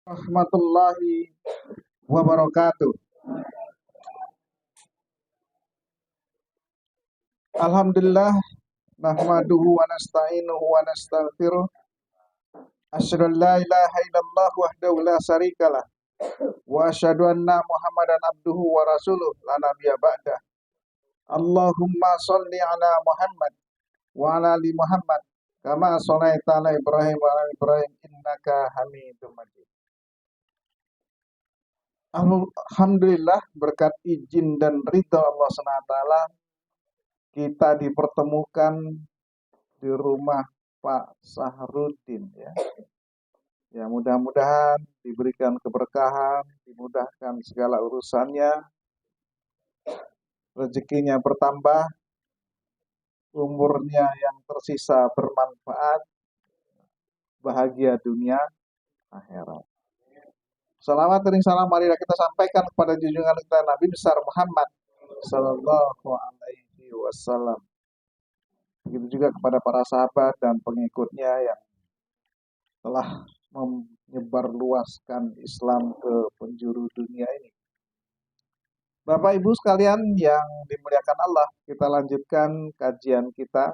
Rahmatullahi wabarakatuh. Alhamdulillah nahmaduhu wa nasta'inuhu wa nastaghfiruh. Asyhadu an la ilaha illallah wahdahu la syarikalah wa asyhadu anna Muhammadan abduhu wa rasuluh la nabiyya ba'dah. Allahumma shalli ala Muhammad wa ala ali Muhammad kama shallaita ala Ibrahim wa ala Ibrahim innaka Hamidum Majid. Alhamdulillah berkat izin dan ridha Allah SWT kita dipertemukan di rumah Pak Sahrudin ya. Ya mudah-mudahan diberikan keberkahan, dimudahkan segala urusannya, rezekinya bertambah, umurnya yang tersisa bermanfaat, bahagia dunia akhirat. Salawat dan salam marilah kita sampaikan kepada junjungan kita Nabi besar Muhammad sallallahu alaihi wasallam. Begitu juga kepada para sahabat dan pengikutnya yang telah menyebarluaskan Islam ke penjuru dunia ini. Bapak Ibu sekalian yang dimuliakan Allah, kita lanjutkan kajian kita.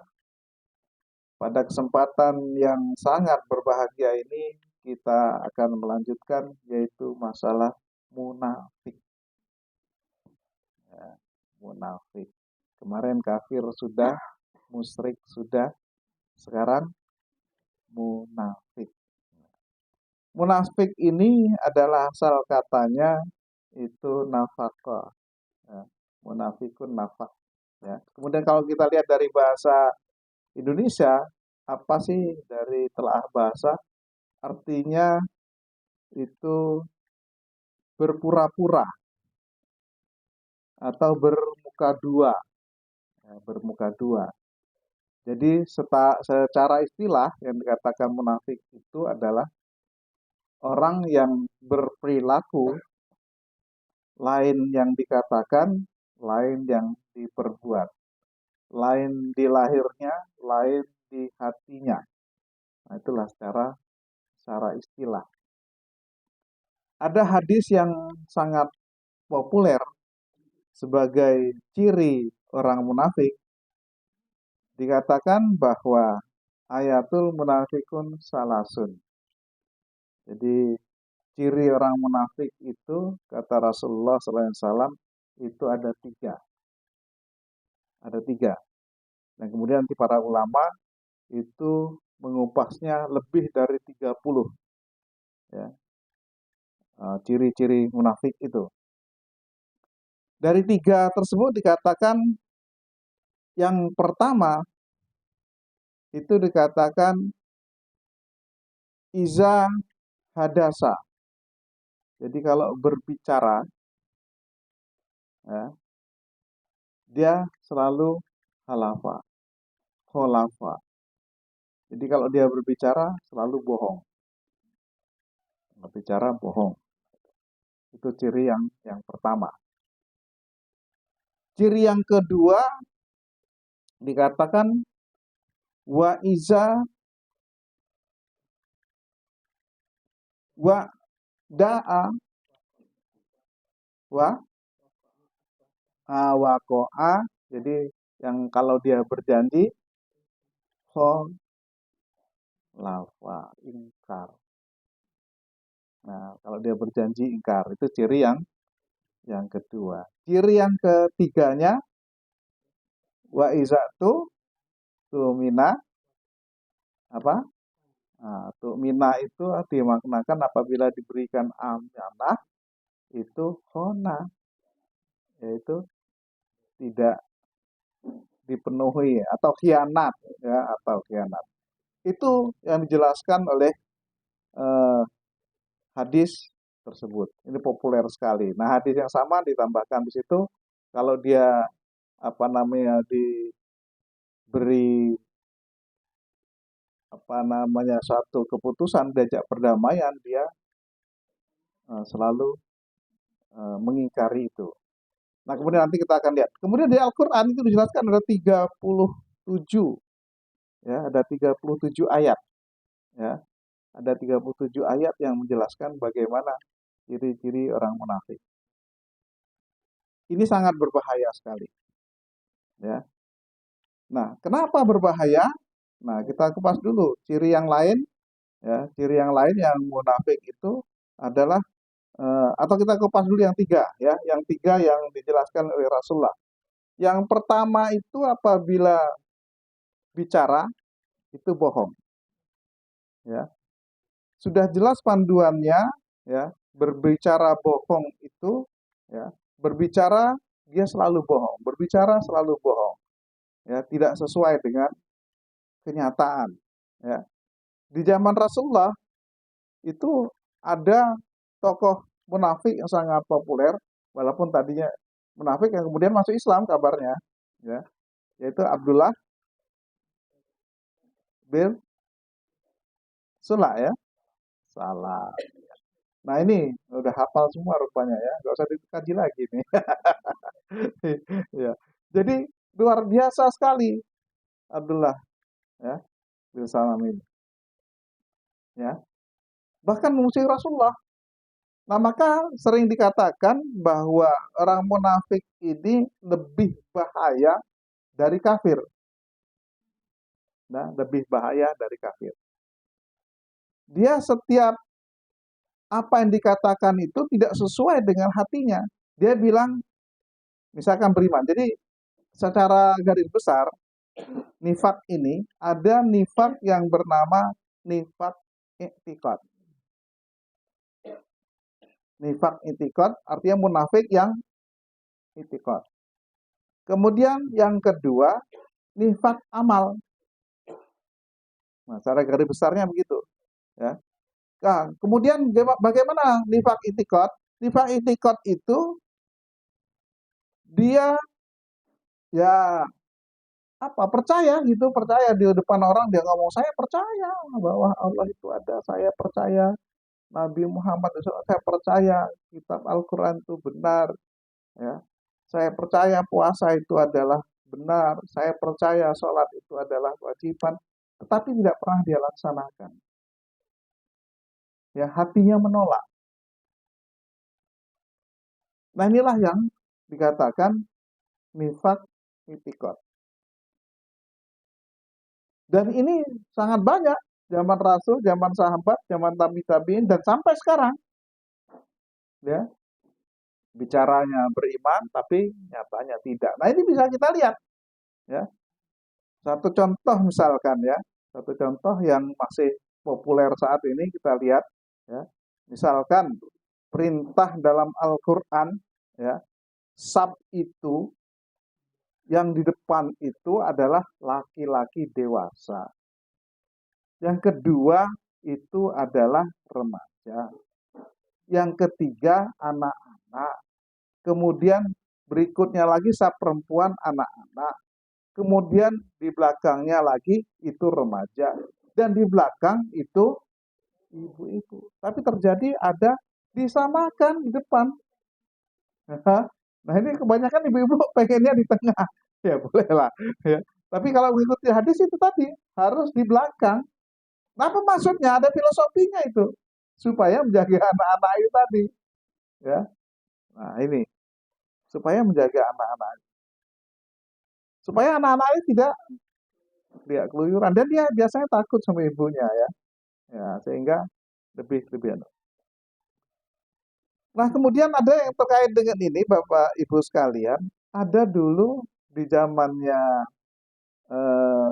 Pada kesempatan yang sangat berbahagia ini, kita akan melanjutkan yaitu masalah munafik. Ya, munafik. Kemarin kafir sudah, musyrik sudah, sekarang munafik. Munafik ini adalah asal katanya itu nafaqah. Ya, munafikun nafaq. Ya. Kemudian kalau kita lihat dari bahasa Indonesia, apa sih dari telaah bahasa? Artinya itu berpura-pura atau bermuka dua. Ya, bermuka dua. Jadi secara istilah yang dikatakan munafik itu adalah orang yang berperilaku lain yang dikatakan, lain yang diperbuat, lain di lahirnya, lain di hatinya. Nah, itulah secara istilah. Ada hadis yang sangat populer sebagai ciri orang munafik. Dikatakan bahwa ayatul munafikun salasun. Jadi ciri orang munafik itu kata Rasulullah SAW itu ada tiga. Ada tiga. Dan kemudian nanti para ulama itu mengupasnya lebih dari 30. Ya. Ciri-ciri munafik itu. Dari tiga tersebut dikatakan yang pertama itu dikatakan iza hadasa. Jadi kalau berbicara ya, dia selalu halafa, kholafa. Jadi kalau dia berbicara selalu bohong. Berbicara bohong. Itu ciri yang pertama. Ciri yang kedua dikatakan wa iza wa da'a wa ko'a. Jadi yang kalau dia berjanji kholafa, ingkar. Nah, kalau dia berjanji ingkar, itu ciri yang kedua. Ciri yang ketiganya wa izatu tu'mina apa? Nah, tu'mina itu dimaknakan apabila diberikan amanah itu khona, yaitu tidak dipenuhi atau khianat ya, atau khianat. Itu yang dijelaskan oleh hadis tersebut. Ini populer sekali. Nah, hadis yang sama ditambahkan di situ kalau dia diberi suatu keputusan diajak perdamaian, dia selalu mengingkari itu. Nah, kemudian nanti kita akan lihat. Kemudian di Al-Qur'an itu dijelaskan ada 37 ya, ada 37 ayat. Ya. Ada 37 ayat yang menjelaskan bagaimana ciri-ciri orang munafik. Ini sangat berbahaya sekali, ya. Nah, kenapa berbahaya? Nah, kita kupas dulu ciri yang lain, ya. Ciri yang lain yang munafik itu adalah atau kita kupas dulu yang tiga, ya. Yang tiga yang dijelaskan oleh Rasulullah. Yang pertama itu apabila bicara itu bohong, ya. Sudah jelas panduannya, ya. Berbicara bohong itu, ya. Berbicara dia selalu bohong, berbicara selalu bohong, ya. Tidak sesuai dengan kenyataan, ya. Di zaman Rasulullah itu ada tokoh munafik yang sangat populer, walaupun tadinya munafik yang kemudian masuk Islam kabarnya, ya, yaitu Abdullah bin Sula, ya, salah. Nah ini udah hafal semua rupanya, ya, nggak usah dikaji lagi nih. Ya, jadi luar biasa sekali Abdullah, ya, bin Salam ini, ya, bahkan memusuhi Rasulullah. Nah, maka sering dikatakan bahwa orang munafik ini lebih bahaya dari kafir. Nah, lebih bahaya dari kafir. Dia setiap apa yang dikatakan itu tidak sesuai dengan hatinya. Dia bilang, misalkan beriman. Jadi, secara garis besar, nifak ini ada nifak yang bernama nifak i'tiqad. Nifak i'tiqad artinya munafik yang i'tiqad. Kemudian yang kedua, nifak amal. Nah, secara garis besarnya begitu, ya. Nah, kemudian bagaimana nifak i'tiqad? Nifak i'tiqad itu dia ya apa percaya gitu, percaya di depan orang dia ngomong saya percaya bahwa Allah itu ada, saya percaya Nabi Muhammad itu, saya percaya kitab Al-Qur'an itu benar, ya. Saya percaya puasa itu adalah benar, saya percaya sholat itu adalah kewajiban, tetapi tidak pernah dia laksanakan. Ya, hatinya menolak. Nah, inilah yang dikatakan nifak i'tiqad. Dan ini sangat banyak zaman Rasul, zaman sahabat, zaman tabi'in dan sampai sekarang, ya. Bicaranya beriman tapi nyatanya tidak. Nah, ini bisa kita lihat, ya. Satu contoh misalkan, ya. Satu contoh yang masih populer saat ini kita lihat, ya. Misalkan perintah dalam Al-Qur'an, ya. Sab itu yang di depan itu adalah laki-laki dewasa. Yang kedua itu adalah remaja. Yang ketiga anak-anak. Kemudian berikutnya lagi sab perempuan anak-anak. Kemudian di belakangnya lagi itu remaja. Dan di belakang itu ibu-ibu. Tapi terjadi ada disamakan di depan. Nah ini kebanyakan ibu-ibu pengennya di tengah. Ya bolehlah. Ya. Tapi kalau mengikuti hadis itu tadi harus di belakang. Nah apa maksudnya? Ada filosofinya itu. Supaya menjaga anak-anak itu tadi. Ya. Nah ini. Supaya menjaga anak-anak. Supaya anak-anak ini tidak keluyuran. Dan dia biasanya takut sama ibunya, ya. Ya, sehingga lebih. Nah, kemudian ada yang terkait dengan ini, Bapak Ibu sekalian. Ada dulu di zamannya eh,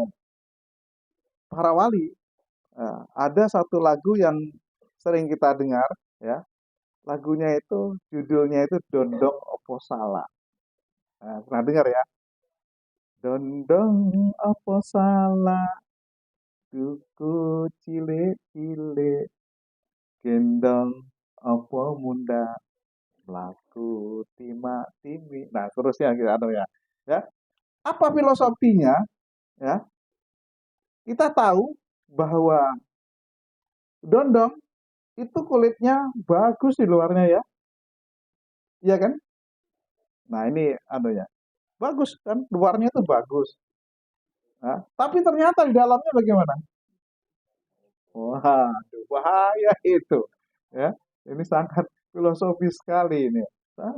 para wali, ada satu lagu yang sering kita dengar, ya. Lagunya itu judulnya itu Dondong Opo Salah. Nah, pernah dengar ya? Dondong Opo Salah, duku cilik-cilik, gendong Opo Munda, laku tima timi. Nah, terusnya gitu ya. Ya, apa filosofinya? Ya, kita tahu bahwa dondong itu kulitnya bagus di luarnya, ya. Iya kan? Nah, ini ya. Bagus kan? Luarnya itu bagus. Nah, tapi ternyata di dalamnya bagaimana? Waduh, bahaya itu. Ya, ini sangat filosofis sekali ini.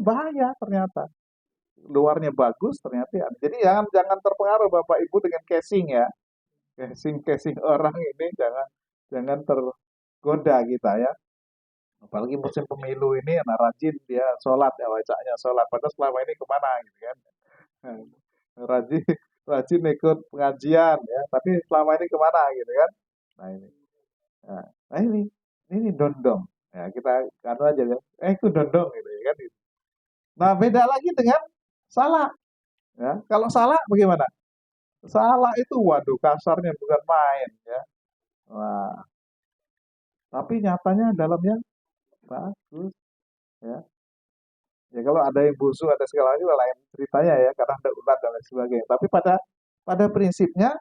Bahaya ternyata. Luarnya bagus ternyata ya. Jadi jangan jangan terpengaruh Bapak Ibu dengan casing ya. Casing-casing orang ini jangan tergoda kita ya. Apalagi musim pemilu ini anak rajin dia sholat ya wajaknya sholat. Padahal selama ini kemana gitu kan. Rajin rajin ikut pengajian ya. Tapi selama ini kemana gitu kan. Nah ini. Nah, nah ini dondong. Ya kita kanu aja ya. Itu dondong gitu ya kan. Nah beda lagi dengan salah. Ya. Kalau salah bagaimana? Salah itu waduh kasarnya bukan main ya. Wah, tapi nyatanya dalamnya bagus ya. Ya kalau ada yang busuk ada segala macam lain ceritanya ya karena ada ulat dan lain sebagainya. Tapi pada prinsipnya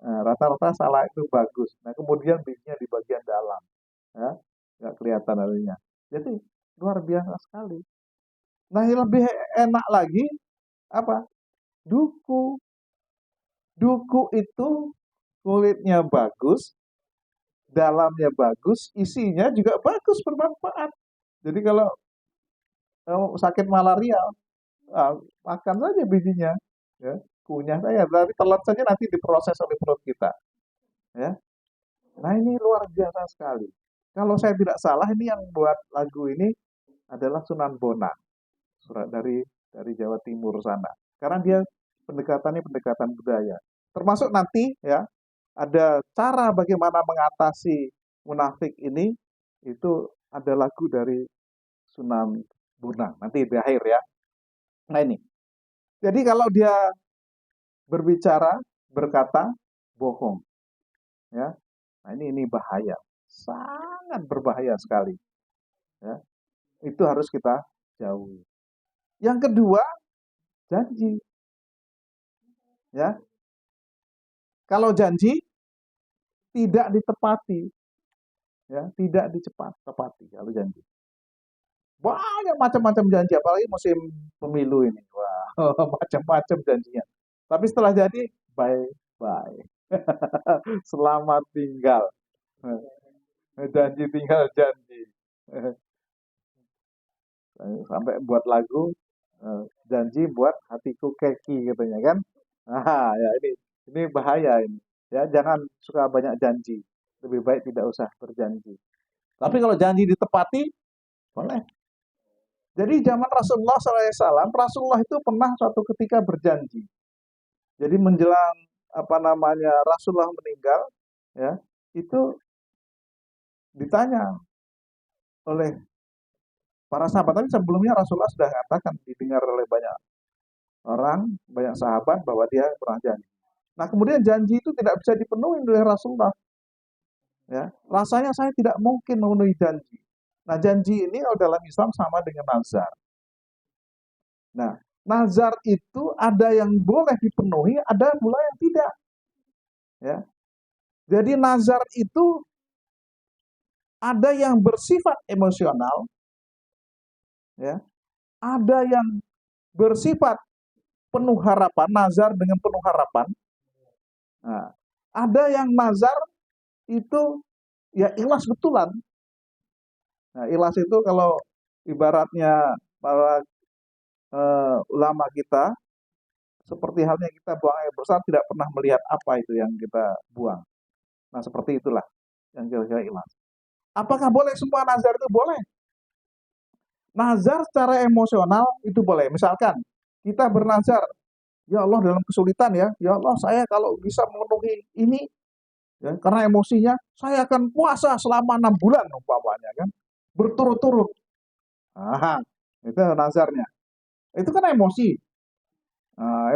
rata-rata salah itu bagus. Nah kemudian bijinya di bagian dalam ya nggak kelihatan artinya. Jadi luar biasa sekali. Nah yang lebih enak lagi apa? Duku. Duku itu kulitnya bagus, dalamnya bagus, isinya juga bagus bermanfaat. Jadi kalau sakit malaria, makan saja bijinya, ya, kunyah saja, tapi telan saja nanti diproses oleh perut kita. Ya. Nah ini luar biasa sekali. Kalau saya tidak salah ini yang buat lagu ini adalah Sunan Bonang, surat dari Jawa Timur sana. Karena dia pendekatannya pendekatan budaya. Termasuk nanti ya ada cara bagaimana mengatasi munafik ini itu ada lagu dari Sunan Bonang nanti di akhir ya. Nah ini. Jadi kalau dia berbicara, berkata bohong ya. Nah ini bahaya. Sangat berbahaya sekali ya. Itu harus kita jauhi. Yang kedua, janji ya. Kalau janji tidak ditepati ya, tidak tepati kalau janji. Banyak macam-macam janji, apalagi musim pemilu ini. Wah, macam-macam janjinya. Tapi setelah jadi, bye-bye. Selamat tinggal. Janji tinggal janji. Sampai buat lagu, janji buat hatiku keki katanya kan. Ah, ya ini bahaya ini. Ya, jangan suka banyak janji. Lebih baik tidak usah berjanji. Tapi kalau janji ditepati, boleh. Jadi zaman Rasulullah SAW, Rasulullah itu pernah suatu ketika berjanji. Jadi menjelang apa namanya Rasulullah meninggal, ya itu ditanya oleh para sahabat. Tapi sebelumnya Rasulullah sudah katakan didengar oleh banyak orang, banyak sahabat bahwa dia pernah janji. Nah kemudian janji itu tidak bisa dipenuhi oleh Rasulullah. Ya, rasanya saya tidak mungkin memenuhi janji. Nah janji ini dalam Islam sama dengan nazar. Nah, nazar itu ada yang boleh dipenuhi, ada pula yang tidak. Ya. Jadi nazar itu ada yang bersifat emosional, ya. Ada yang bersifat penuh harapan, nazar dengan penuh harapan. Nah, ada yang nazar itu ya ikhlas betulan. Nah, ikhlas itu kalau ibaratnya para ulama kita seperti halnya kita buang air besar tidak pernah melihat apa itu yang kita buang. Nah, seperti itulah yang kira-kira ikhlas. Apakah boleh semua nazar itu? Boleh. Nazar secara emosional itu boleh. Misalkan kita bernazar, ya Allah dalam kesulitan ya Allah saya kalau bisa memenuhi ini, ya, karena emosinya saya akan puasa selama 6 bulan umpamanya kan, berturut-turut. Ah, itu nazarnya. Itu kan emosi.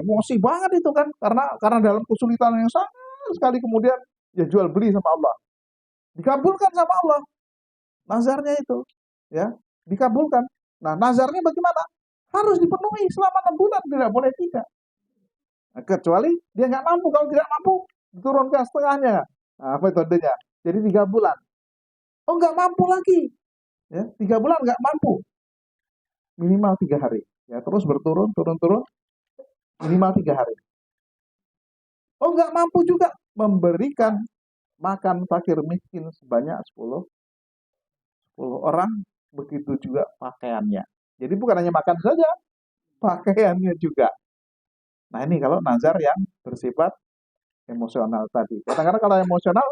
Emosi banget itu kan karena dalam kesulitan yang sangat sekali kemudian ya jual beli sama Allah. Dikabulkan sama Allah nazarnya itu, ya, dikabulkan. Nah, nazarnya bagaimana? Harus dipenuhi selama 6 bulan, tidak boleh tidak. Nah, kecuali dia nggak mampu, kalau tidak mampu diturunkan setengahnya. Nah, metodenya. Jadi 3 bulan. Oh nggak mampu lagi, ya 3 bulan nggak mampu, minimal 3 hari. Ya terus berturun, turun, minimal 3 hari. Oh nggak mampu juga memberikan makan fakir miskin sebanyak 10 orang, begitu juga pakaiannya. Jadi bukan hanya makan saja, pakaiannya juga. Nah ini kalau nazar yang bersifat emosional tadi. Kadang-kadang kalau emosional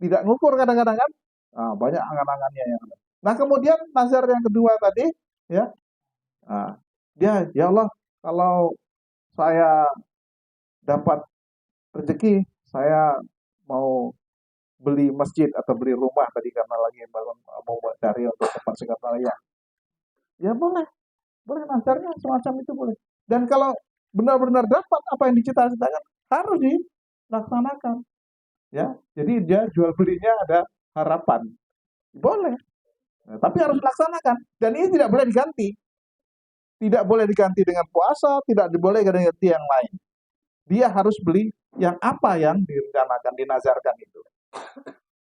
tidak ngukur kadang-kadang kan. Nah, banyak angan-angannya yang ada. Nah kemudian nazar yang kedua tadi, ya, nah, ya Allah, kalau saya dapat rezeki, saya mau beli masjid atau beli rumah tadi karena lagi bangun mau cari untuk tempat sekretariat. Ya boleh nazarnya semacam itu boleh. Dan kalau benar-benar dapat apa yang dicita-citakan harus dilaksanakan. Ya, jadi dia jual belinya ada harapan. Boleh. Nah, tapi harus dilaksanakan. Dan ini tidak boleh diganti. Tidak boleh diganti dengan puasa, tidak boleh diganti yang lain. Dia harus beli yang apa yang direncanakan, dinazarkan itu.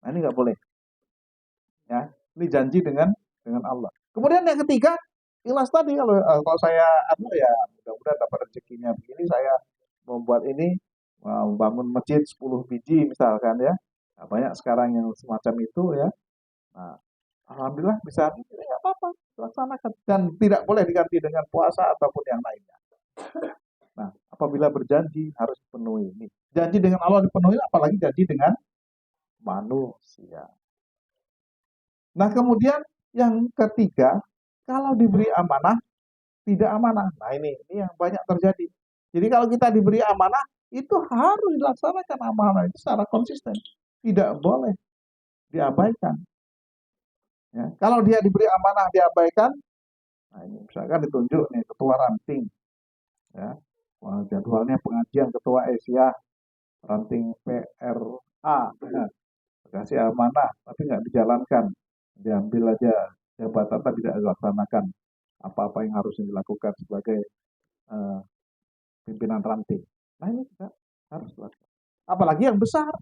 Nah, ini nggak boleh. Ya, ini janji dengan Allah. Kemudian yang ketiga, ikhlas tadi kalau saya ya mudah-mudahan dapat rezekinya begini, saya membuat ini membangun masjid 10 biji misalkan ya. Nah, banyak sekarang yang semacam itu ya. Nah, alhamdulillah bisa ini nggak apa-apa, laksanakan dan tidak boleh diganti dengan puasa ataupun yang lainnya. Nah, apabila berjanji harus dipenuhi ini. Janji dengan Allah dipenuhi, apalagi janji dengan manusia. Nah, kemudian yang ketiga, kalau diberi amanah, tidak amanah. Nah, ini yang banyak terjadi. Jadi kalau kita diberi amanah, itu harus dilaksanakan amanah itu secara konsisten. Tidak boleh diabaikan. Ya, kalau dia diberi amanah diabaikan, nah ini misalkan ditunjuk nih ketua ranting, ya, jadwalnya pengajian ketua Asia ranting PRA, ya, kasih amanah tapi nggak dijalankan, diambil aja jabatan tapi tidak dilaksanakan apa-apa yang harus dilakukan sebagai pimpinan ranting. Nah ini juga harus dilakukan. Apalagi yang besar,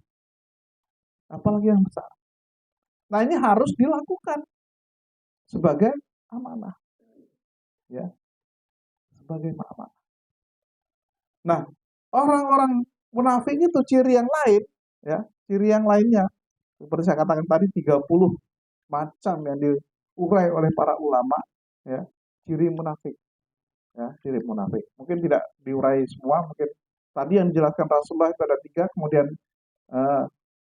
apalagi yang besar. Nah ini harus dilakukan sebagai amanah, ya, sebagai amanah. Nah orang-orang munafik itu ciri yang lain, ya, ciri yang lainnya seperti saya katakan tadi 30 macam yang diurai oleh para ulama, ya, ciri munafik. Ya, ciri munafik. Mungkin tidak diurai semua, mungkin tadi yang dijelaskan Rasulullah itu ada 3, kemudian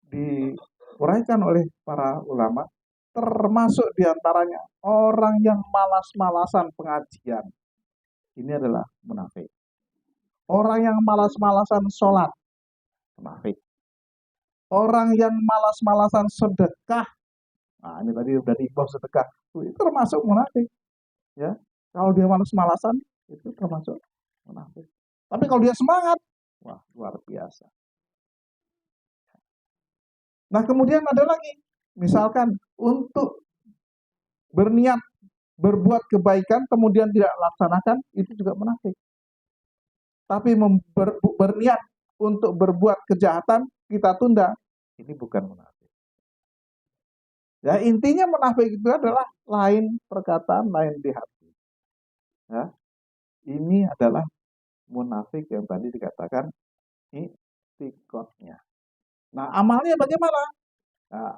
diuraikan oleh para ulama, termasuk diantaranya orang yang malas-malasan pengajian. Ini adalah munafik. Orang yang malas-malasan sholat, munafik. Orang yang malas-malasan sedekah, nah ini tadi udah diimbau sedekah, itu termasuk munafik. Ya, kalau dia malas-malasan itu termasuk munafik. Tapi kalau dia semangat, wah luar biasa. Nah kemudian ada lagi, misalkan untuk berniat berbuat kebaikan kemudian tidak laksanakan, itu juga munafik. Tapi berniat untuk berbuat kejahatan kita tunda, ini bukan munafik. Ya intinya munafik itu adalah lain perkataan, lain di hati. Ya, ini adalah munafik yang tadi dikatakan itikadnya. Nah, amalnya bagaimana? Nah,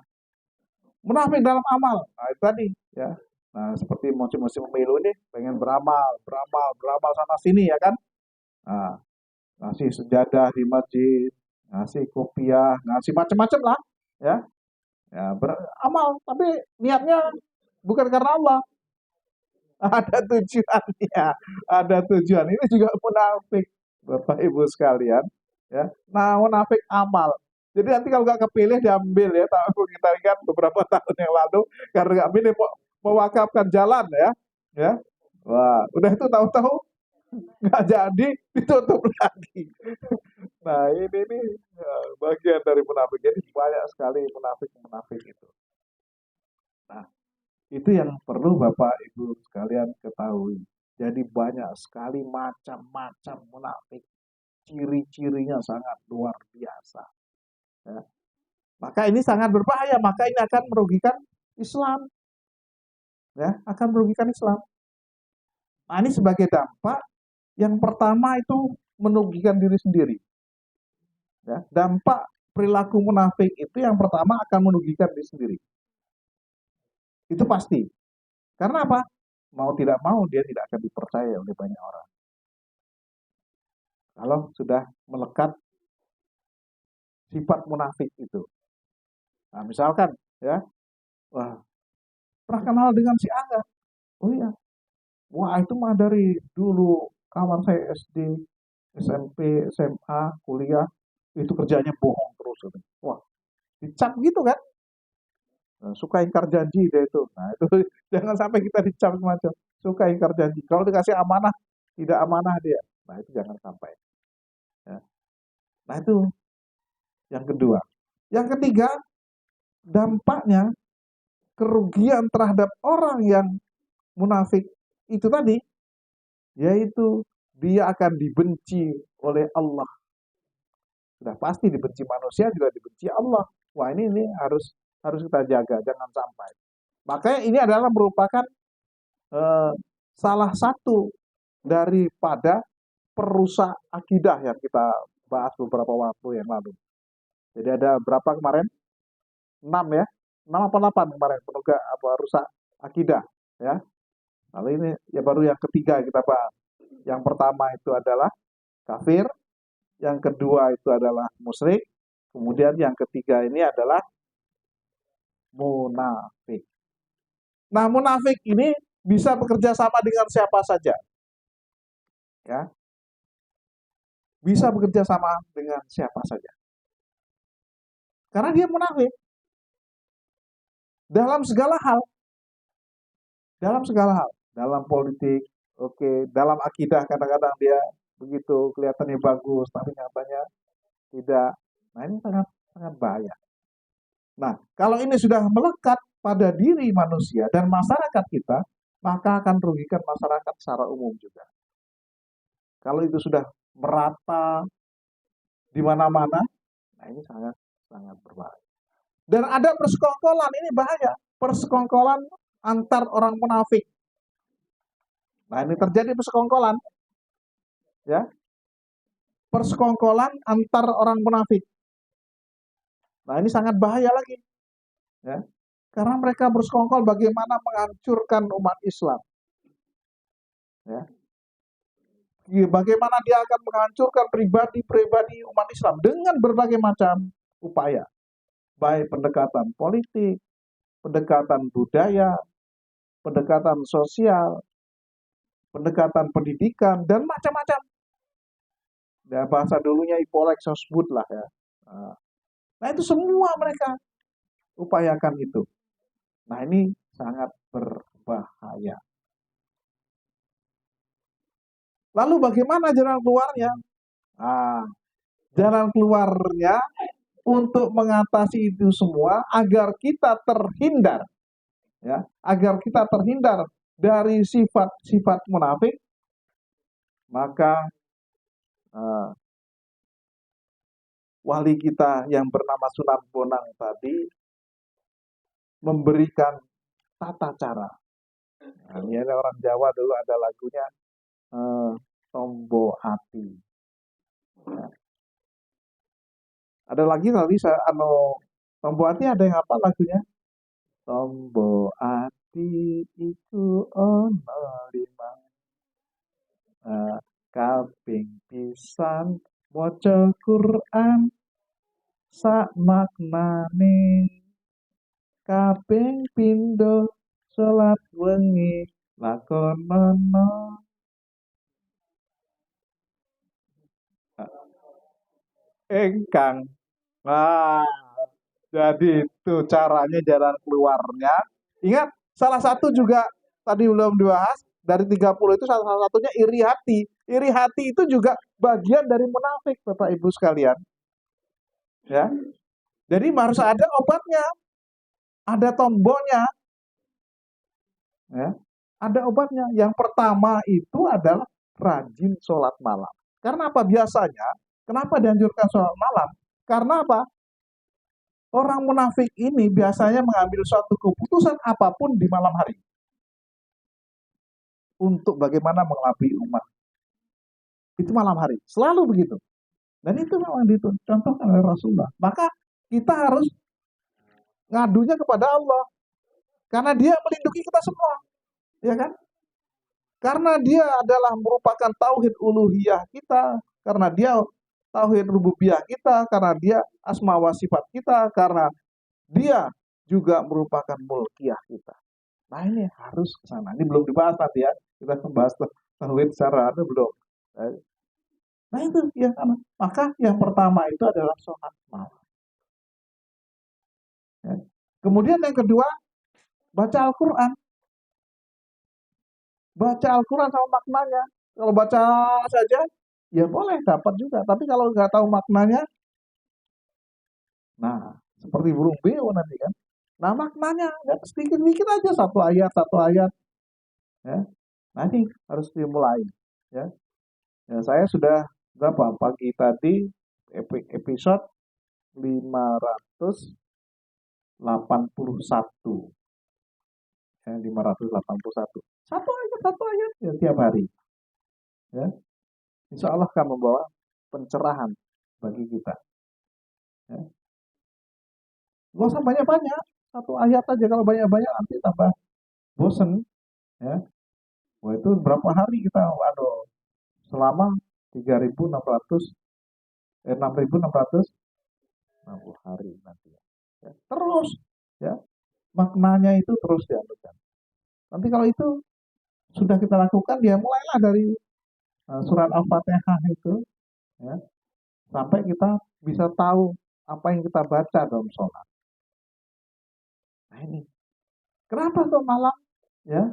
munafik dalam amal. Nah, itu tadi ya. Nah, seperti musim-musim pemilu ini pengen beramal sana sini ya kan? Nah, ngasih sejadah di masjid, ngasih kopiah, ngasih macam-macam lah, ya. Ya, beramal, tapi niatnya bukan karena Allah. Ada tujuannya, ada tujuan. Ini juga munafik, Bapak Ibu sekalian, ya. Nah, munafik amal. Jadi nanti kalau nggak kepilih diambil ya. Tahu kita lihat beberapa tahun yang lalu karena nggak pilih mewakafkan jalan ya, ya. Wah, udah itu tahu-tahu nggak jadi ditutup lagi. Nah ini ya, bagian dari munafik. Jadi banyak sekali munafik itu. Nah itu yang perlu Bapak Ibu sekalian ketahui. Jadi banyak sekali macam-macam munafik. Ciri-cirinya sangat luar biasa. Ya. Maka ini sangat berbahaya. Maka ini akan merugikan Islam. Ya, akan merugikan Islam. Nah ini sebagai dampak. Yang pertama itu merugikan diri sendiri. Ya, dampak perilaku munafik itu yang pertama akan merugikan diri sendiri. Itu pasti. Karena apa? Mau tidak mau dia tidak akan dipercaya oleh banyak orang. Kalau sudah melekat sifat munafik itu. Nah, misalkan ya, wah, pernah kenal dengan si Angga. Oh iya. Wah, itu mah dari dulu kawan saya SD, SMP, SMA, kuliah, itu kerjanya bohong terus. Wah, dicap gitu kan? Nah, suka ingkar janji dia itu. Nah, itu jangan sampai kita dicap semacam suka ingkar janji. Kalau dikasih amanah, tidak amanah dia. Nah, itu jangan sampai. Ya. Nah, itu yang kedua. Yang ketiga, dampaknya kerugian terhadap orang yang munafik itu tadi, yaitu dia akan dibenci oleh Allah. Sudah pasti dibenci manusia juga dibenci Allah. Wah, ini harus kita jaga, jangan sampai. Makanya ini adalah merupakan salah satu daripada perusak akidah yang kita bahas beberapa waktu yang lalu. Jadi ada berapa kemarin? 6 ya? 6 apa 8 kemarin penegak apa rusak akidah ya. Lalu ini ya baru yang ketiga kita bahas. Yang pertama itu adalah kafir, yang kedua itu adalah musyrik, kemudian yang ketiga ini adalah munafik. Nah, munafik ini bisa bekerja sama dengan siapa saja. Ya. Bisa bekerja sama dengan siapa saja. Karena dia munafik. Dalam segala hal. Dalam segala hal. Dalam politik, oke. Dalam akidah kadang-kadang dia begitu kelihatannya bagus, tapi nyatanya tidak. Nah, ini sangat sangat bahaya. Nah, kalau ini sudah melekat pada diri manusia dan masyarakat kita, maka akan merugikan masyarakat secara umum juga. Kalau itu sudah merata di mana-mana, nah ini sangat sangat berbahaya. Dan ada persekongkolan, ini bahaya. Persekongkolan antar orang munafik. Nah, ini terjadi persekongkolan. Ya. Persekongkolan antar orang munafik. Nah, ini sangat bahaya lagi. Ya. Karena mereka bersekongkol bagaimana menghancurkan umat Islam. Ya. Bagaimana dia akan menghancurkan pribadi-pribadi umat Islam dengan berbagai macam upaya. Baik pendekatan politik, pendekatan budaya, pendekatan sosial, pendekatan pendidikan, dan macam-macam. Ya, bahasa dulunya Ipolek Sosbud lah ya. Nah, itu semua mereka upayakan itu. Nah, ini sangat berbahaya. Lalu bagaimana jalan keluarnya? Nah, jalan keluarnya untuk mengatasi itu semua agar kita terhindar, ya, agar kita terhindar dari sifat-sifat munafik, maka wali kita yang bernama Sunan Bonang tadi memberikan tata cara. Nah, ini ada orang Jawa dulu ada lagunya Tombo Ati. Ya. Ada lagi tadi Tombo Ati ada yang apa lagunya? Tombo Ati itu ono lima kaping pisan maca Quran sak maknane kaping pindho salat wengi lakonono. Engkang. Nah, jadi itu caranya jalan keluarnya. Ingat, salah satu juga tadi belum dibahas, dari 30 itu salah satunya iri hati. Iri hati itu juga bagian dari munafik, Bapak Ibu sekalian. Ya. Jadi harus ada obatnya. Ada tombolnya. Ya. Ada obatnya. Yang pertama itu adalah rajin sholat malam. Karena apa biasanya? Kenapa dianjurkan sholat malam? Karena apa? Orang munafik ini biasanya mengambil suatu keputusan apapun di malam hari. Untuk bagaimana mengelabui umat. Itu malam hari. Selalu begitu. Dan itu memang dicontohkan oleh Rasulullah. Maka kita harus ngadunya kepada Allah karena Dia melindungi kita semua, ya kan? Karena Dia adalah merupakan tauhid uluhiyah kita, karena Dia tauhid rububiyah kita, karena Dia asma wa sifat kita, karena Dia juga merupakan mulkiyah kita. Nah ini harus ke sana. Ini belum dibahas nanti ya. Kita membahas tauhid secara itu belum. Nah itu ya sama. Maka yang pertama itu adalah sholat malam. Ya. Kemudian yang kedua, baca Al-Quran. Baca Al-Quran sama maknanya. Kalau baca saja, ya boleh dapat juga. Tapi kalau nggak tahu maknanya, nah seperti burung beo nanti kan. Nah maknanya nggak sedikit-sedikit aja satu ayat. Ya. Nah ini harus dimulai. Ya. Ya, saya sudah berapa pagi tadi episode 581. Ya, 581. Satu ayat ya tiap hari. Ya. Insya Allah akan membawa pencerahan bagi kita. Ya. Gak usah banyak-banyak, satu ayat aja. Kalau banyak-banyak nanti tambah bosen. Ya. Wah itu berapa hari kita, waduh, selama 6.660 hari nanti. Ya. Terus, ya maknanya itu terus dianukan. Nanti kalau itu sudah kita lakukan, ya mulailah dari surat Al-Fatihah itu, ya, sampai kita bisa tahu apa yang kita baca dalam sholat. Nah ini, kenapa kok malam? Ya,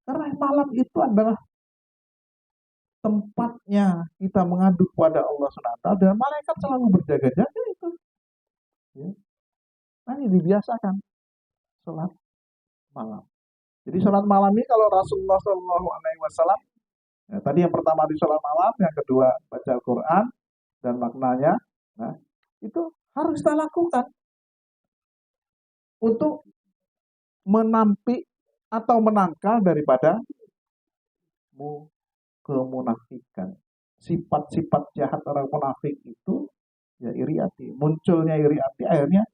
karena malam itu adalah tempatnya kita mengadu kepada Allah SWT dan malaikat selalu berjaga-jaga itu. Ya. Nah ini dibiasakan sholat malam. Jadi sholat malam ini kalau Rasulullah SAW, ya, tadi yang pertama di sholat malam, yang kedua baca Al-Quran dan maknanya, nah itu harus kita lakukan untuk menampik atau menangkal daripada kemunafikan. Sifat-sifat jahat orang munafik itu ya iri hati. Munculnya iri hati akhirnya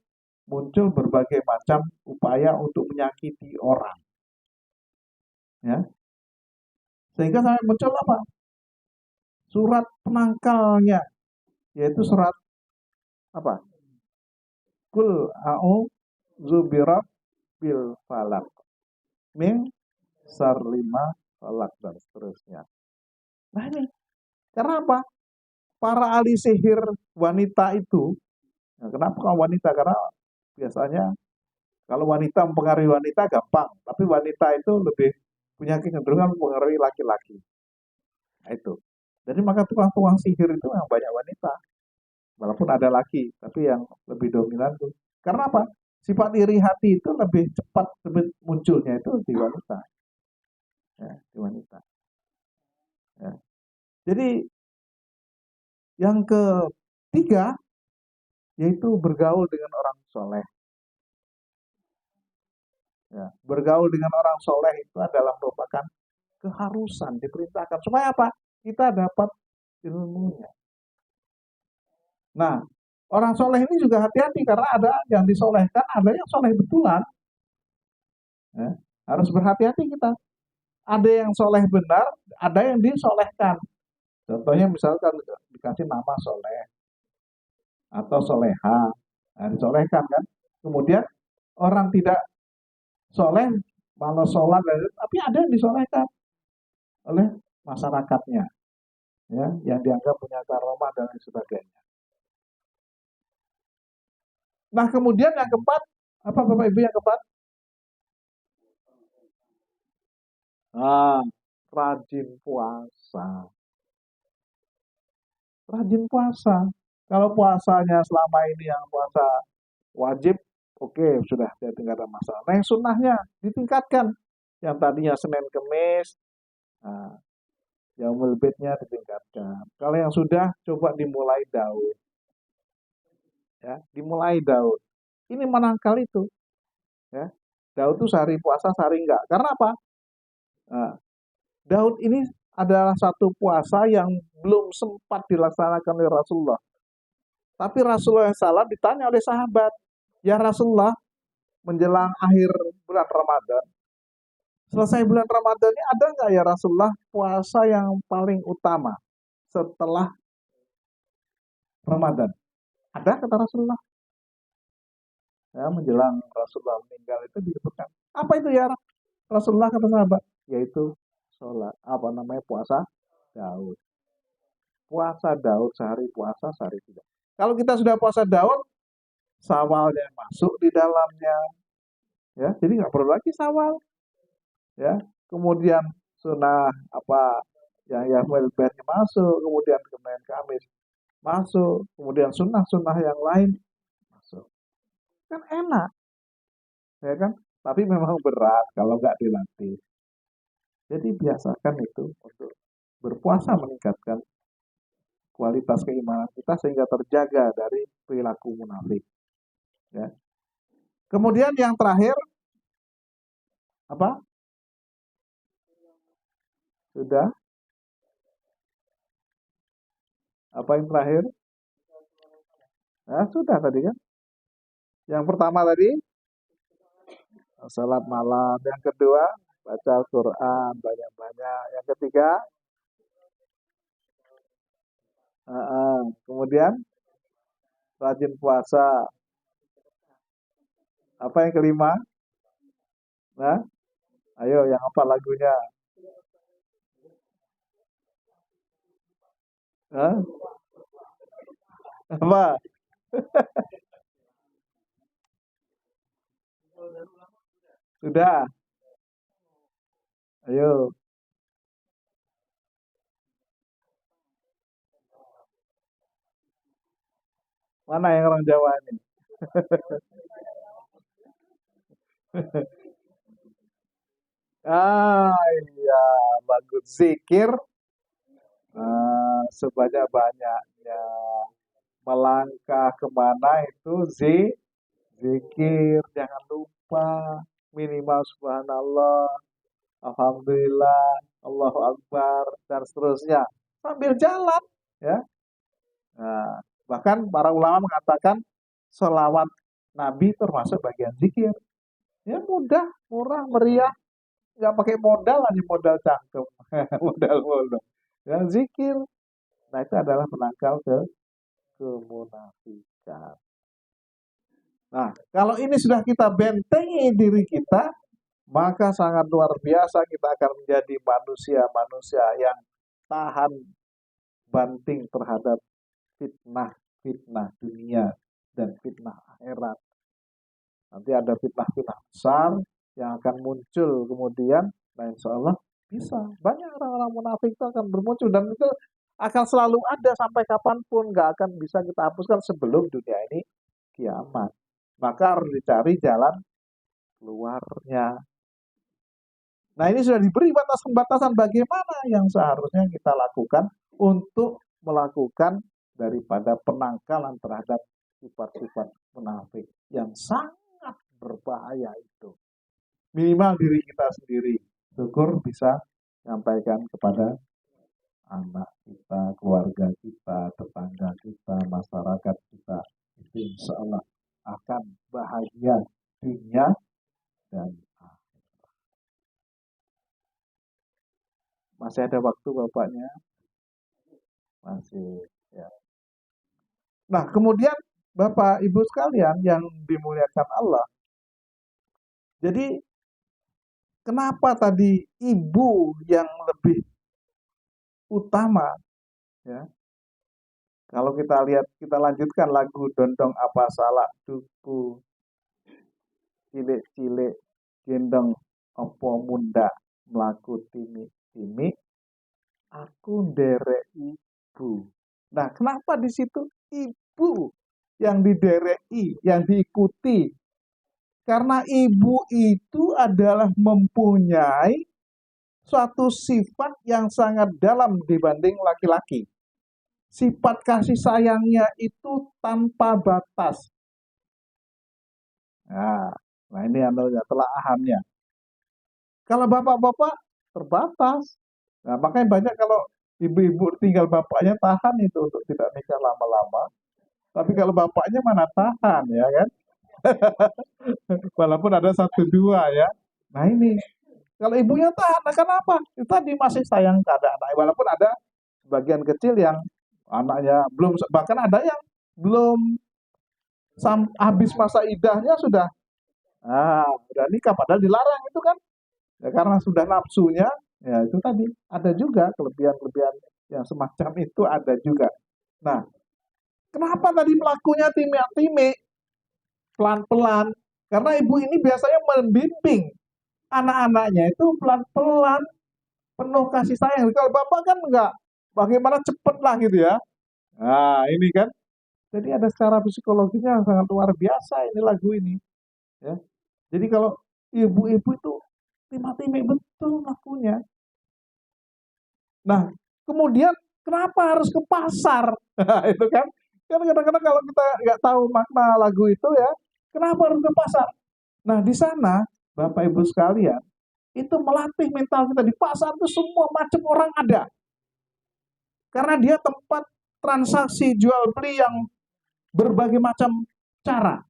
muncul berbagai macam upaya untuk menyakiti orang. Ya. Sehingga sampai muncul apa? Surat penangkalnya, yaitu surat apa? Kul a'udzu birabbil falaq min sarlima falak dan seterusnya. Nah ini, karena apa? Para ahli sihir wanita itu, nah kenapa kalau wanita? Karena biasanya kalau wanita mempengaruhi wanita gampang, tapi wanita itu lebih punya kecenderungan mempengaruhi laki-laki. Nah itu. Jadi maka tukang-tukang sihir itu yang banyak wanita, walaupun ada laki, tapi yang lebih dominan tuh. Karena apa? Sifat iri hati itu lebih cepat munculnya itu di wanita. Ya, di wanita. Ya. Jadi yang ketiga yaitu bergaul dengan orang soleh. Ya, bergaul dengan orang soleh itu adalah merupakan keharusan, diperintahkan. Supaya apa? Kita dapat ilmunya. Nah, orang soleh ini juga hati-hati karena ada yang disolehkan, ada yang soleh betulan. Ya, harus berhati-hati kita. Ada yang soleh benar, ada yang disolehkan. Contohnya misalkan dikasih nama soleh atau soleha, nah, disolehkan kan. Kemudian orang tidak soleh, malah sholat, tapi ada yang disolehkan oleh masyarakatnya, ya, yang dianggap punya karomah dan sebagainya. Nah kemudian yang keempat, apa Bapak Ibu yang keempat? Ah, rajin puasa. Rajin puasa. Kalau puasanya selama ini yang puasa wajib, oke, sudah jadi nggak ada masalah. Nah yang sunnahnya ditingkatkan. Yang tadinya Senin Kemis, nah, Yaumul Bidnya ditingkatkan. Kalau yang sudah, coba dimulai Daud. Ya, dimulai Daud. Ini menangkal itu. Ya. Daud itu sehari puasa, sehari enggak. Karena apa? Nah, Daud ini adalah satu puasa yang belum sempat dilaksanakan oleh Rasulullah. Tapi Rasulullah SAW ditanya oleh sahabat, ya Rasulullah, menjelang akhir bulan Ramadan, selesai bulan Ramadan ini ada nggak ya Rasulullah puasa yang paling utama setelah Ramadan? Ada kata Rasulullah. Ya, menjelang Rasulullah meninggal itu disebutkan. Apa itu ya Rasulullah kata sahabat? Yaitu sholat, apa namanya puasa Daud. Puasa Daud sehari puasa sehari tidak. Kalau kita sudah puasa Daud, sawalnya masuk di dalamnya, ya. Jadi nggak perlu lagi sawal, ya. Kemudian sunnah apa yang Yahweh masuk, kemudian Senin Kamis masuk, kemudian sunnah-sunnah yang lain masuk. Kan enak, ya kan? Tapi memang berat kalau nggak dilatih. Jadi biasakan itu untuk berpuasa meningkatkan kualitas keimanan kita sehingga terjaga dari perilaku munafik. Ya. Kemudian yang terakhir apa? Sudah? Apa yang terakhir? Nah, sudah tadi kan? Yang pertama tadi salat malam, yang kedua baca Al-Quran banyak-banyak, yang ketiga kemudian rajin puasa, apa yang kelima? Nah, ayo yang apa lagunya? Hah? Apa? Sudah? Ayo. Mana yang orang Jawa ini? Iya, bagus. Zikir sebanyak-banyaknya. Melangkah kemana itu zikir. Jangan lupa. Minimal subhanallah, alhamdulillah, Allahu Akbar, dan seterusnya. Sambil jalan. Ya. Nah, bahkan para ulama mengatakan selawat Nabi termasuk bagian zikir. Ya mudah, murah, meriah, nggak pakai modal, hanya modal cangkem, modal. Ya zikir. Nah itu adalah penangkal kemunafikan. Nah kalau ini sudah kita bentengi diri kita, maka sangat luar biasa kita akan menjadi manusia-manusia yang tahan banting terhadap fitnah dunia dan fitnah akhirat. Nanti ada fitnah-fitnah besar yang akan muncul kemudian, nah insya Allah bisa. Banyak orang-orang munafik itu akan bermuncul dan itu akan selalu ada sampai kapanpun, nggak akan bisa kita hapuskan sebelum dunia ini kiamat. Maka harus dicari jalan keluarnya. Nah ini sudah diberi batasan-batasan bagaimana yang seharusnya kita lakukan untuk melakukan daripada penangkalan terhadap sifat-sifat munafik yang sangat berbahaya itu. Minimal diri kita sendiri. Syukur bisa menyampaikan kepada anak kita, keluarga kita, tetangga kita, masyarakat kita. Itu insya Allah akan bahagia dunia dan akhirat. Masih ada waktu bapaknya? Masih. Ya. Nah kemudian Bapak Ibu sekalian yang dimuliakan Allah. Jadi kenapa tadi ibu yang lebih utama, ya? Kalau kita lihat, kita lanjutkan lagu Dondong Apa Salah Duku, cilik-cilik gendong opo munda melaku timi-timi, aku nderek ibu. Nah, kenapa di situ ibu yang didereki, yang diikuti? Karena ibu itu adalah mempunyai suatu sifat yang sangat dalam dibanding laki-laki. Sifat kasih sayangnya itu tanpa batas. Nah ini adalah telaahannya. Kalau bapak-bapak terbatas. Nah, makanya banyak kalau ibu-ibu tinggal bapaknya tahan itu untuk tidak nikah lama-lama. Tapi kalau bapaknya mana tahan ya kan? Walaupun ada satu dua ya. Nah ini kalau ibunya tahan, nah kenapa? Itu tadi masih sayang kepada anak. Walaupun ada sebagian kecil yang anaknya belum, bahkan ada yang belum habis masa idahnya sudah udah nikah padahal dilarang itu kan. Ya, karena sudah nafsunya, ya itu tadi ada juga kelebihan-kelebihan yang semacam itu ada juga. Nah, kenapa tadi pelakunya time-time pelan-pelan? Karena ibu ini biasanya membimbing anak-anaknya itu pelan-pelan, penuh kasih sayang. Kalau bapak kan enggak, bagaimana cepet lah gitu ya. Nah, ini kan. Jadi ada secara psikologinya yang sangat luar biasa ini lagu ini. Ya. Jadi kalau ibu-ibu itu timah-timih betul lagunya. Nah, kemudian kenapa harus ke pasar? Itu kan. Kan kadang-kadang kalau kita nggak tahu makna lagu itu ya, kenapa harus ke pasar? Nah, di sana, Bapak Ibu sekalian, itu melatih mental kita. Di pasar itu semua macam orang ada. Karena dia tempat transaksi jual beli yang berbagai macam cara.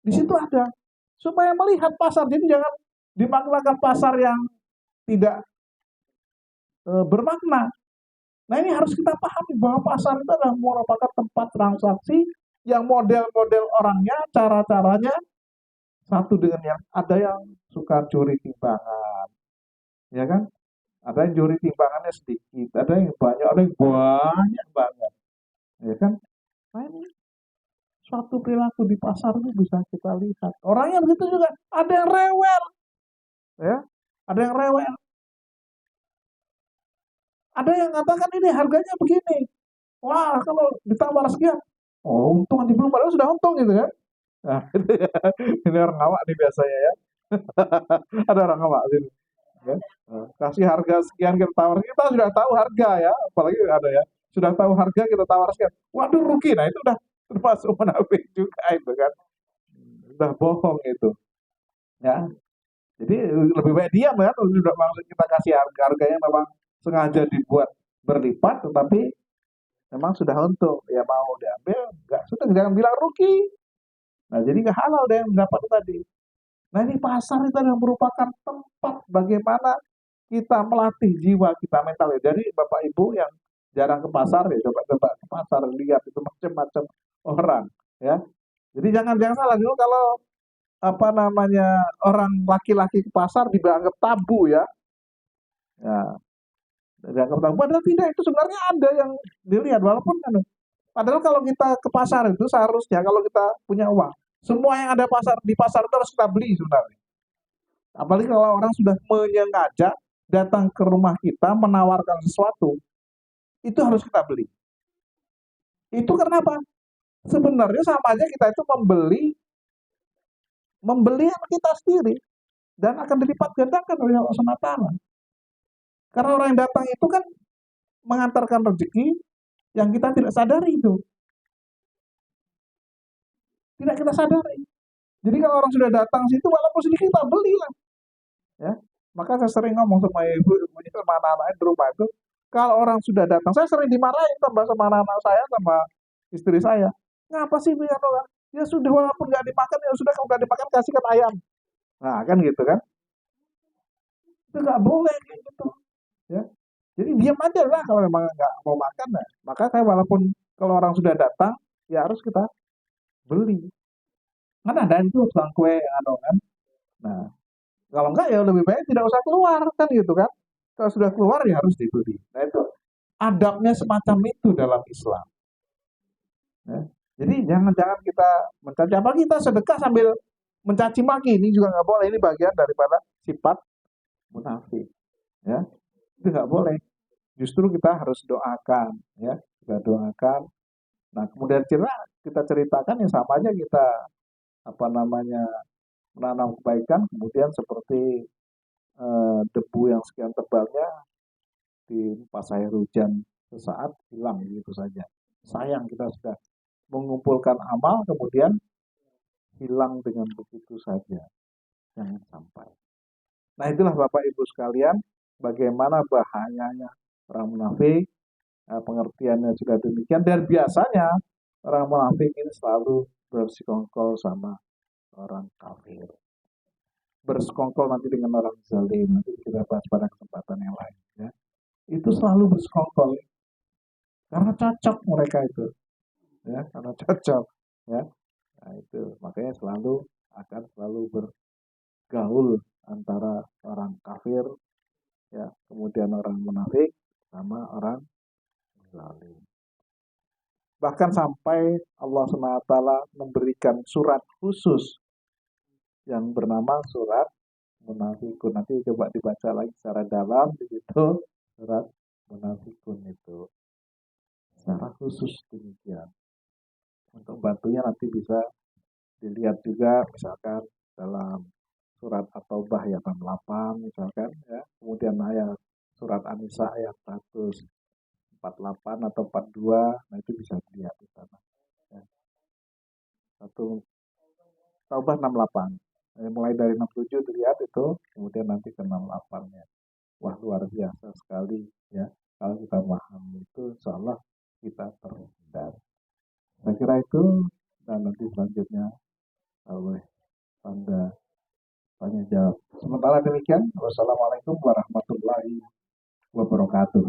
Di situ ada. Supaya melihat pasar. Jadi jangan dimaknakan pasar yang tidak bermakna. Nah ini harus kita pahami bahwa pasar itu adalah merupakan tempat transaksi yang model-model orangnya, cara-caranya satu dengan yang ada yang suka curi timbangan, ya kan? Ada yang curi timbangannya sedikit, ada yang banyak, ada yang banyak banget, ya kan? Nah ini suatu perilaku di pasar itu bisa kita lihat. Orangnya begitu juga, ada yang rewel, ya, ada yang rewel, ada yang katakan ini harganya begini, wah kalau ditawar sekian, oh untung aja belum, padahal sudah untung gitu kan? Nah, ini orang awak nih biasanya ya. Ada orang awak sini. Ya. Kasih harga sekian kita tawar, kita sudah tahu harga ya, apalagi ada ya, sudah tahu harga kita tawar sekian. Waduh rugi, nah itu udah termasuk munafik juga itu kan. Udah bohong itu. Ya. Jadi lebih baik diam kan, sudah maksud kita kasih harganya memang sengaja dibuat berlipat, tetapi memang sudah untung, ya mau diambil, enggak sudah jangan bilang rugi. Nah jadi nggak halal deh yang dapat tadi. Nah ini pasar itu yang merupakan tempat bagaimana kita melatih jiwa kita mental. Jadi Bapak Ibu yang jarang ke pasar ya coba-coba ke pasar lihat itu macam-macam orang ya. Jadi jangan salah dulu kalau apa namanya orang laki-laki ke pasar dianggap tabu ya. Ya, dianggap tabu. Padahal tidak itu sebenarnya ada yang dilihat walaupun kan. Padahal kalau kita ke pasar itu seharusnya kalau kita punya uang, semua yang ada di pasar itu harus kita beli sebenarnya. Apalagi kalau orang sudah menyengaja datang ke rumah kita menawarkan sesuatu, itu harus kita beli. Itu karena apa? Sebenarnya sama aja kita itu membeli yang kita sendiri dan akan dilipat gandakan oleh Allah SWT. Karena orang yang datang itu kan mengantarkan rezeki yang kita tidak sadari itu. Tidak kita sadari. Jadi kalau orang sudah datang situ walaupun sedikit kita belilah. Ya. Maka saya sering ngomong sama ibu-ibunya sama anak-anak di rumah itu, kalau orang sudah datang, saya sering dimarahin sama anak-anak saya sama istri saya. Ngapa sih punya orang? Ya sudah walaupun nggak dimakan ya sudah kalau nggak dimakan kasihkan ayam. Nah kan gitu kan? Itu nggak boleh kayak gitu. Ya. Jadi diam aja lah kalau memang nggak mau makan. Nah. Maka saya walaupun kalau orang sudah datang ya harus kita beli. Kan ada itu tukang kue yang kan. Nah kalau enggak ya lebih baik tidak usah keluar kan gitu kan. Kalau sudah keluar ya harus dibeli. Nah itu adabnya semacam itu dalam Islam. Ya. Jadi jangan kita mencaci. Apalagi kita sedekah sambil mencaci maki ini juga nggak boleh. Ini bagian daripada sifat munafik. Ya, itu nggak boleh. Justru kita harus doakan, ya, kita doakan. Nah kemudian kita ceritakan yang sama aja kita apa namanya menanam kebaikan, kemudian seperti debu yang sekian tebalnya pas air hujan sesaat hilang gitu saja. Sayang kita sudah mengumpulkan amal kemudian hilang dengan begitu saja. Jangan sampai. Nah itulah Bapak Ibu sekalian bagaimana bahayanya orang munafik. Pengertiannya juga demikian. Dan biasanya orang munafik ini selalu bersekongkol sama orang kafir. Bersekongkol nanti dengan orang zalim. Nanti kita bahas pada kesempatan yang lain. Ya. Itu selalu bersekongkol. Karena cocok mereka itu. Ya, karena cocok. Ya. Nah, itu makanya akan selalu bergaul antara orang kafir, ya, kemudian orang munafik sama orang zalim. Bahkan sampai Allah SWT memberikan surat khusus yang bernama surat munafikun. Nanti coba dibaca lagi secara dalam di situ surat munafikun itu secara khusus demikian. Untuk bantunya nanti bisa dilihat juga misalkan dalam surat At-Taubah ayat 68 misalkan ya. Kemudian ayat surat An-Nisa ayat 148 atau 42, nah itu bisa dilihat di sana. Ya. Satu Taubah 68. Mulai dari 67 dilihat itu, kemudian nanti ke 68-nya. Wah, luar biasa sekali ya. Kalau kita paham itu, insya Allah kita terhindar. Saya kira itu, dan nanti selanjutnya oleh tanda tanya jawab. Sementara demikian, wassalamualaikum warahmatullahi wabarakatuh.